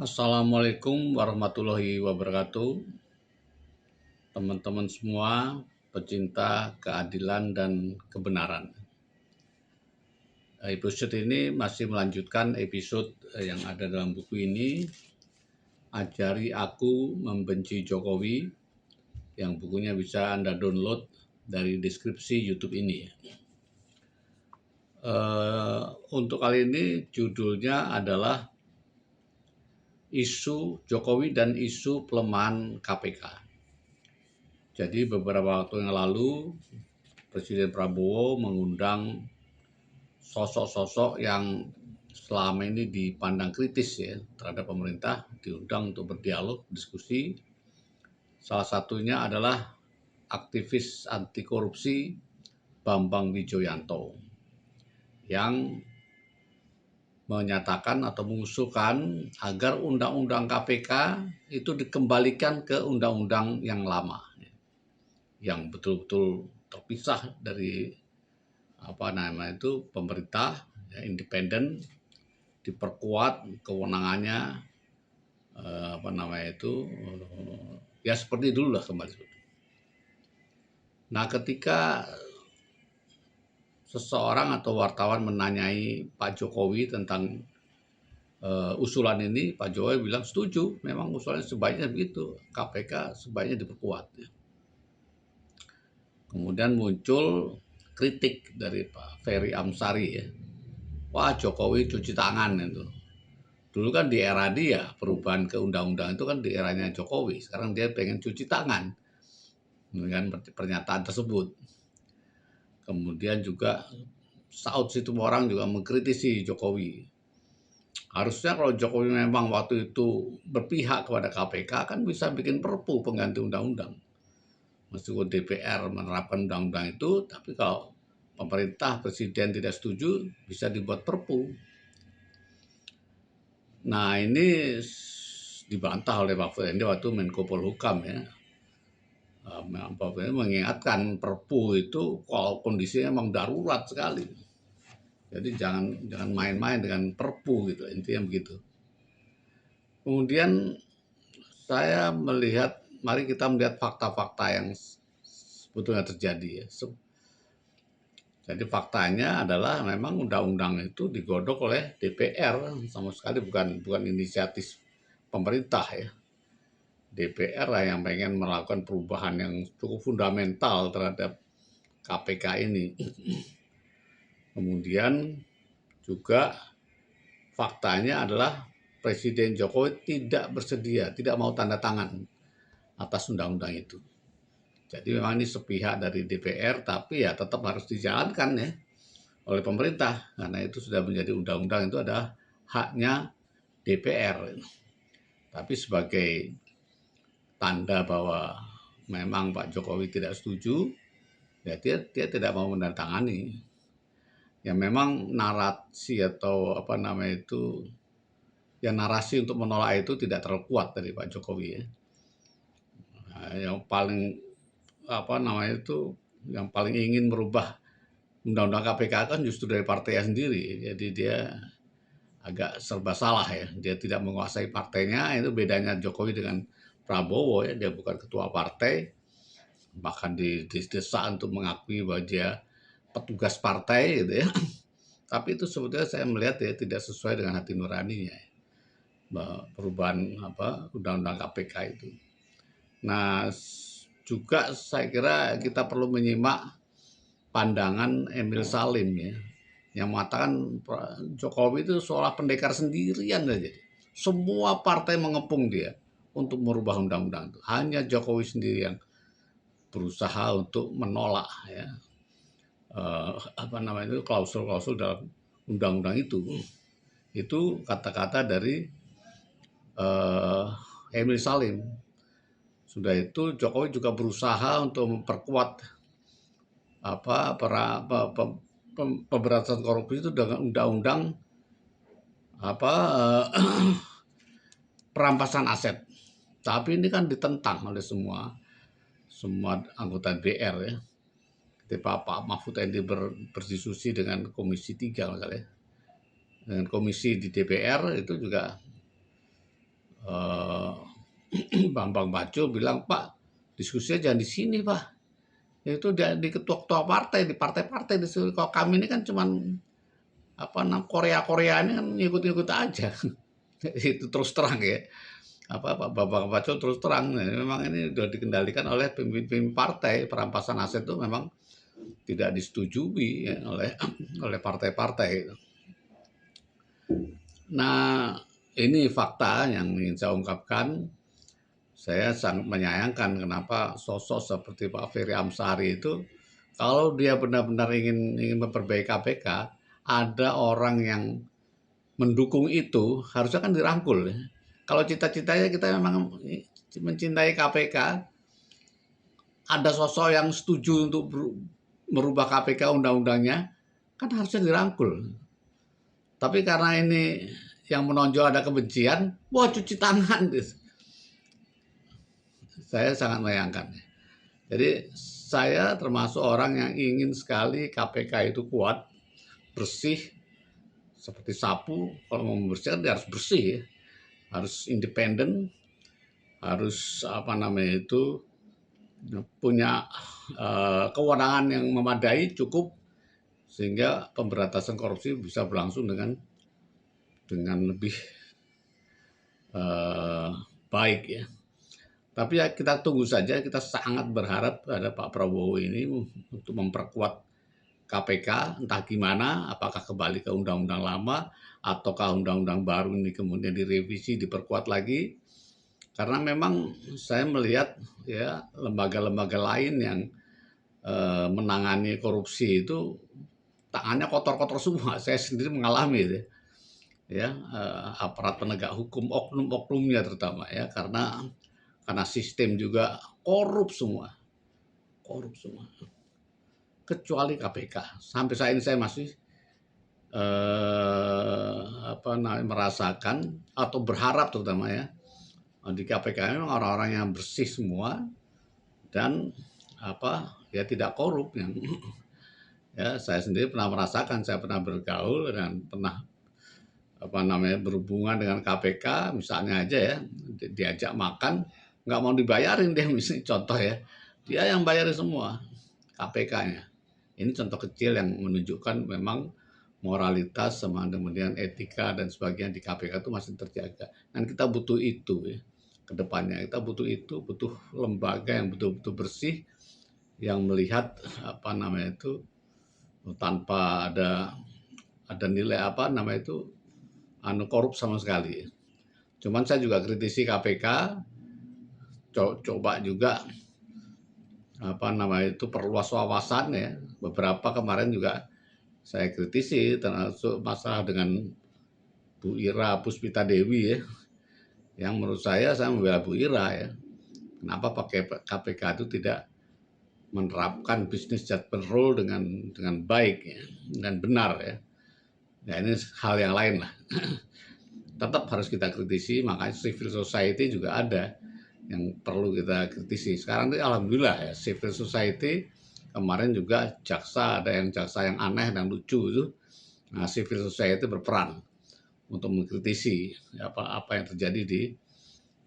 Assalamualaikum warahmatullahi wabarakatuh, teman-teman semua pecinta keadilan dan kebenaran. Episode ini masih melanjutkan episode yang ada dalam buku ini, Ajari Aku Membenci Jokowi, yang bukunya bisa Anda download dari deskripsi YouTube ini. Untuk kali ini judulnya adalah Isu Jokowi dan Isu Pelemahan KPK. Jadi beberapa waktu yang lalu Presiden Prabowo mengundang sosok-sosok yang selama ini dipandang kritis ya terhadap pemerintah, diundang untuk berdialog, diskusi. Salah satunya adalah aktivis anti korupsi Bambang Wijoyanto yang menyatakan atau mengusulkan agar undang-undang KPK itu dikembalikan ke undang-undang yang lama, yang betul-betul terpisah dari pemerintah, ya, independen, diperkuat kewenangannya, ya seperti dulu lah kembali. Nah, ketika seseorang atau wartawan menanyai Pak Jokowi tentang usulan ini, Pak Jokowi bilang setuju, memang usulannya sebaiknya begitu, KPK sebaiknya diperkuat. Kemudian muncul kritik dari Pak Ferry Amsari ya, wah Jokowi cuci tangan itu. Dulu kan di era dia perubahan ke undang-undang itu kan di eranya Jokowi. Sekarang dia pengen cuci tangan dengan pernyataan tersebut. Kemudian juga Saud Situmorang juga mengkritisi Jokowi. Harusnya kalau Jokowi memang waktu itu berpihak kepada KPK kan bisa bikin perpu pengganti undang-undang. Meskipun DPR menerapkan undang-undang itu, tapi kalau pemerintah, presiden tidak setuju, bisa dibuat perpu. Nah, ini dibantah oleh Pak Firly waktu Menko Polhukam ya. Pak Firly mengingatkan perpu itu kalau kondisinya memang darurat sekali. Jadi jangan main-main dengan perpu gitu, intinya begitu. Kemudian saya melihat, mari kita melihat fakta-fakta yang sebetulnya terjadi ya. Jadi faktanya adalah memang undang-undang itu digodok oleh DPR, sama sekali bukan inisiatif pemerintah ya. DPR lah yang pengen melakukan perubahan yang cukup fundamental terhadap KPK ini. Kemudian juga faktanya adalah Presiden Jokowi tidak bersedia, tidak mau tanda tangan atas undang-undang itu. Jadi memang ini sepihak dari DPR, tapi ya tetap harus dijalankan ya oleh pemerintah, karena itu sudah menjadi undang-undang, itu adalah haknya DPR. Tapi sebagai tanda bahwa memang Pak Jokowi tidak setuju, ya dia tidak mau menandatangani. Ya memang narasi atau narasi untuk menolak itu tidak terlalu kuat dari Pak Jokowi ya. Nah, yang paling yang paling ingin merubah undang-undang KPK kan justru dari partainya sendiri. Jadi dia agak serba salah ya. Dia tidak menguasai partainya, itu bedanya Jokowi dengan Prabowo ya. Dia bukan ketua partai, bahkan didesak untuk mengakui bahwa dia petugas partai gitu ya. Tapi itu sebetulnya saya melihat ya tidak sesuai dengan hati nuraninya ya. Perubahan undang-undang KPK itu. Nah, juga saya kira kita perlu menyimak pandangan Emil Salim ya, yang mengatakan Jokowi itu seolah pendekar sendirian saja. Semua partai mengepung dia untuk merubah undang-undang itu. Hanya Jokowi sendiri yang berusaha untuk menolak ya klausul-klausul dalam undang-undang itu. Itu kata-kata dari Emil Salim. Sudah itu Jokowi juga berusaha untuk memperkuat pemberantasan korupsi itu dengan undang-undang perampasan aset. Tapi ini kan ditentang oleh semua anggota DPR ya. Ketika Pak Mahfud MD berdiskusi dengan Komisi 3 misalnya, dengan komisi di DPR itu juga eh, Bambang Pacul bilang, "Pak, diskusinya jangan di sini, Pak. Itu di ketua-ketua partai, di partai-partai disuruh. Kalau kami ini kan cuman apa namanya Korea-Korea ini kan ngikut-ngikut aja." Itu terus terang ya. Pak Bambang Pacul terus terang, nah, memang ini sudah dikendalikan oleh pemimpin partai. Perampasan aset itu memang tidak disetujui ya, oleh oleh partai-partai. Nah, ini fakta yang ingin saya ungkapkan. Saya sangat menyayangkan kenapa sosok seperti Pak Ferry Amsari itu, kalau dia benar-benar ingin memperbaiki KPK, ada orang yang mendukung itu, harusnya kan dirangkul ya. Kalau cita-citanya kita memang mencintai KPK, ada sosok yang setuju untuk merubah KPK undang-undangnya, kan harusnya dirangkul. Tapi karena ini yang menonjol ada kebencian, wah cuci tangan. Saya sangat menyayangkan. Jadi saya termasuk orang yang ingin sekali KPK itu kuat, bersih, seperti sapu. Kalau mau membersihkan dia harus bersih ya, harus independen, harus apa namanya itu punya kewenangan yang memadai cukup sehingga pemberantasan korupsi bisa berlangsung dengan lebih baik ya. Tapi ya kita tunggu saja, kita sangat berharap pada Pak Prabowo ini untuk memperkuat KPK, entah gimana, apakah kembali ke undang-undang lama, ataukah undang-undang baru ini kemudian direvisi, diperkuat lagi. Karena memang saya melihat ya lembaga-lembaga lain yang menangani korupsi itu tangannya kotor-kotor semua. Saya sendiri mengalami itu ya, aparat penegak hukum, oknum-oknumnya terutama ya, karena sistem juga korup semua, kecuali KPK. Sampai saat ini saya masih apa namanya merasakan atau berharap terutama ya di KPK memang orang-orang yang bersih semua dan apa ya tidak korup yang ya saya sendiri pernah merasakan, saya pernah bergaul dan pernah apa namanya berhubungan dengan KPK misalnya aja ya, diajak makan nggak mau dibayarin dia, misalnya contoh ya, dia yang bayarin semua KPK-nya. Ini contoh kecil yang menunjukkan memang moralitas sama kemudian etika dan sebagainya di KPK itu masih terjaga. Dan kita butuh itu ya. Ke depannya kita butuh itu, butuh lembaga yang betul-betul bersih, yang melihat apa namanya itu tanpa ada nilai apa namanya itu korup sama sekali. Cuman saya juga kritisi KPK, coba juga apa namanya itu perluas wawasan ya. Beberapa kemarin juga saya kritisi termasuk masalah dengan Bu Ira Puspita Dewi ya, yang menurut saya membela Bu Ira ya. Kenapa pakai KPK itu tidak menerapkan business judgment rule dengan baik ya, dengan benar ya. Ya ini hal yang lain lah. Tetap harus kita kritisi, makanya civil society juga ada yang perlu kita kritisi. Sekarang ini alhamdulillah ya, civil society kemarin juga ada jaksa yang aneh dan lucu itu. Nah, civil society berperan untuk mengkritisi apa yang terjadi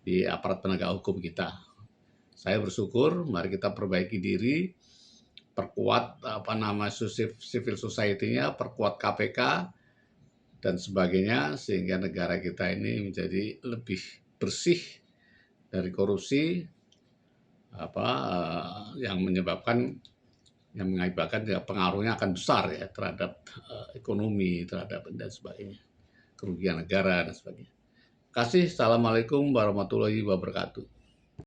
di aparat penegak hukum kita. Saya bersyukur, mari kita perbaiki diri, perkuat apa nama civil society-nya, perkuat KPK dan sebagainya sehingga negara kita ini menjadi lebih bersih dari korupsi apa yang mengakibatkan ya, pengaruhnya akan besar ya terhadap ekonomi, terhadap dan sebagainya, kerugian negara dan sebagainya. Kasih, assalamualaikum warahmatullahi wabarakatuh.